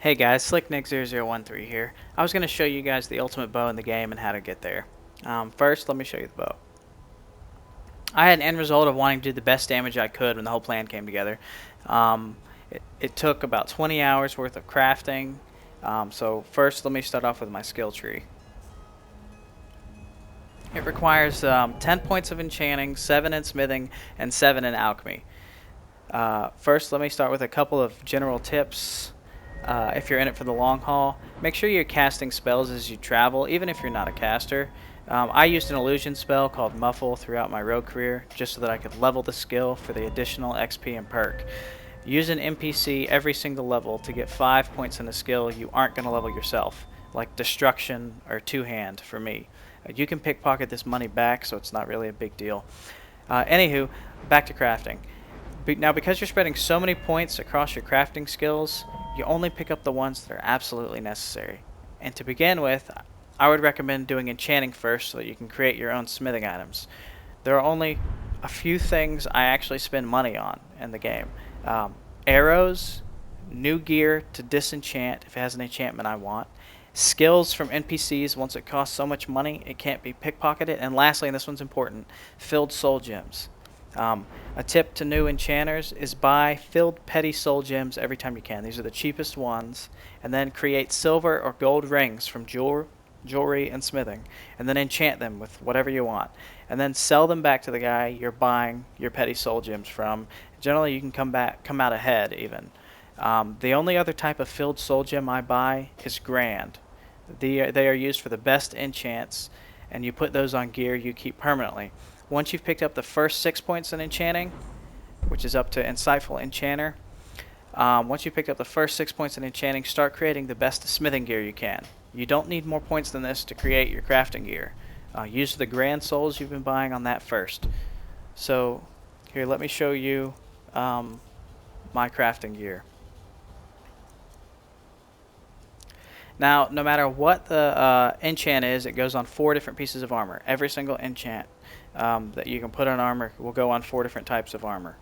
Hey guys, SlickNick0013 here. I was going to show you guys the ultimate bow in the game and how to get there. First, let me show you the bow. I had an end result of wanting to do the best damage I could when the whole plan came together. It took about 20 hours worth of crafting. So first, let me start off with my skill tree. It requires 10 points of enchanting, 7 in smithing, and 7 in alchemy. First, let me start with a couple of general tips. If you're in it for the long haul, make sure you're casting spells as you travel, even if you're not a caster. I used an illusion spell called Muffle throughout my rogue career, just so that I could level the skill for the additional XP and perk. Use an NPC every single level to get 5 points in a skill you aren't going to level yourself, like Destruction or Two Hand for me. You can pickpocket this money back, so it's not really a big deal. Anywho, back to crafting. Now, because you're spreading so many points across your crafting skills, you only pick up the ones that are absolutely necessary. And to begin with, I would recommend doing enchanting first so that you can create your own smithing items. There are only a few things I actually spend money on in the game. Arrows, new gear to disenchant if it has an enchantment I want, skills from NPCs once it costs so much money it can't be pickpocketed, and lastly, and this one's important, filled soul gems. A tip to new enchanters is buy filled petty soul gems every time you can. These are the cheapest ones. And then create silver or gold rings from jewelry and smithing. And then enchant them with whatever you want. And then sell them back to the guy you're buying your petty soul gems from. Generally, you can come out ahead even. The only other type of filled soul gem I buy is grand. They are used for the best enchants, and you put those on gear you keep permanently. Once you've picked up the first 6 points in enchanting, which is up to Insightful Enchanter, once you've picked up the first 6 points in enchanting, start creating the best smithing gear you can. You don't need more points than this to create your crafting gear. Use the grand souls you've been buying on that first. So, here, let me show you my crafting gear. Now, no matter what the enchant is, it goes on 4 different pieces of armor. Every single enchant that you can put on armor will go on 4 different types of armor.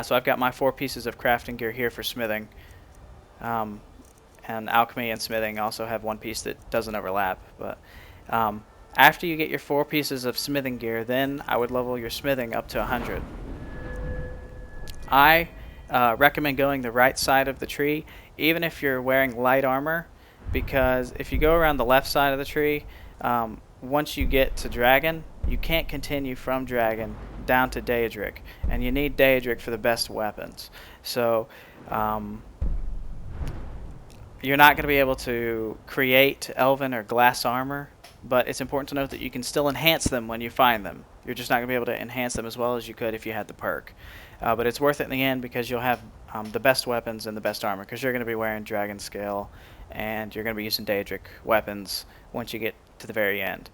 So I've got my 4 pieces of crafting gear here for smithing. And alchemy and smithing also have 1 piece that doesn't overlap. But after you get your 4 pieces of smithing gear, then I would level your smithing up to 100. I recommend going the right side of the tree, even if you're wearing light armor, because if you go around the left side of the tree, once you get to dragon, you can't continue from dragon down to Daedric, and you need Daedric for the best weapons. So you're not going to be able to create elven or glass armor, but it's important to note that you can still enhance them when you find them. You're just not going to be able to enhance them as well as you could if you had the perk. But it's worth it in the end because you'll have the best weapons and the best armor, because you're going to be wearing dragon scale and you're going to be using Daedric weapons once you get to the very end.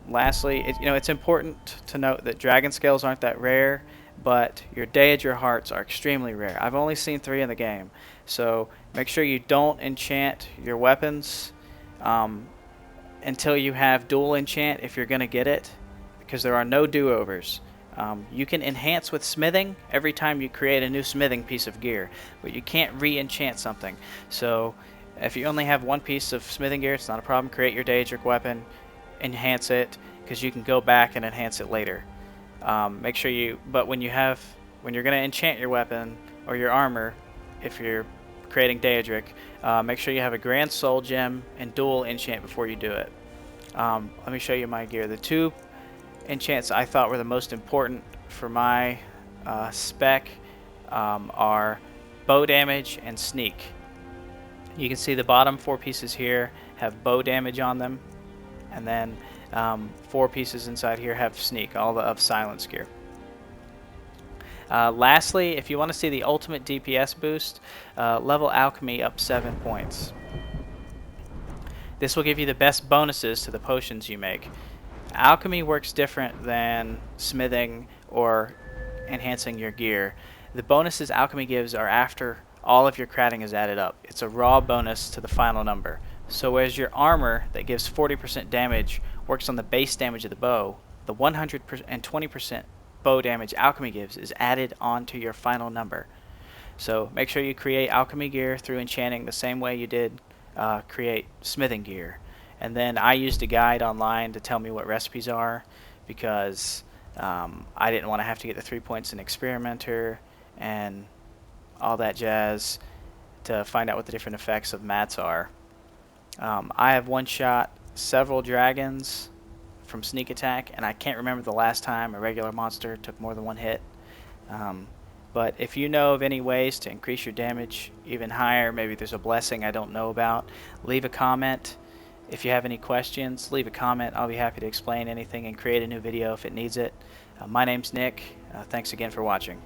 Lastly, it's important to note that dragon scales aren't that rare, but your Daedra hearts are extremely rare. I've only seen 3 in the game, so make sure you don't enchant your weapons until you have dual enchant if you're going to get it, because there are no do-overs. You can enhance with smithing every time you create a new smithing piece of gear, but you can't re-enchant something. So if you only have 1 piece of smithing gear, it's not a problem. Create your Daedric weapon, enhance it, because you can go back and enhance it later. Make sure but when you're going to enchant your weapon or your armor, if you're creating Daedric, make sure you have a grand soul gem and dual enchant before you do it. Let me show you my gear. The 2 enchants I thought were the most important for my spec are bow damage and sneak. You can see the bottom 4 pieces here have bow damage on them, and then 4 pieces inside here have sneak, all of silence gear. Lastly, if you want to see the ultimate DPS boost, level alchemy up 7 points. This will give you the best bonuses to the potions you make. Alchemy works different than smithing or enhancing your gear. The bonuses alchemy gives are after all of your crafting is added up. It's a raw bonus to the final number. So as your armor that gives 40% damage works on the base damage of the bow, the 120% bow damage alchemy gives is added onto your final number. So make sure you create alchemy gear through enchanting the same way you did create smithing gear. And then I used a guide online to tell me what recipes are, because I didn't want to have to get the 3 points in experimenter and all that jazz to find out what the different effects of mats are. I have one-shot several dragons from sneak attack, and I can't remember the last time a regular monster took more than one hit. But if you know of any ways to increase your damage even higher, maybe there's a blessing I don't know about, leave a comment. If you have any questions, leave a comment. I'll be happy to explain anything and create a new video if it needs it. My name's Nick. Thanks again for watching.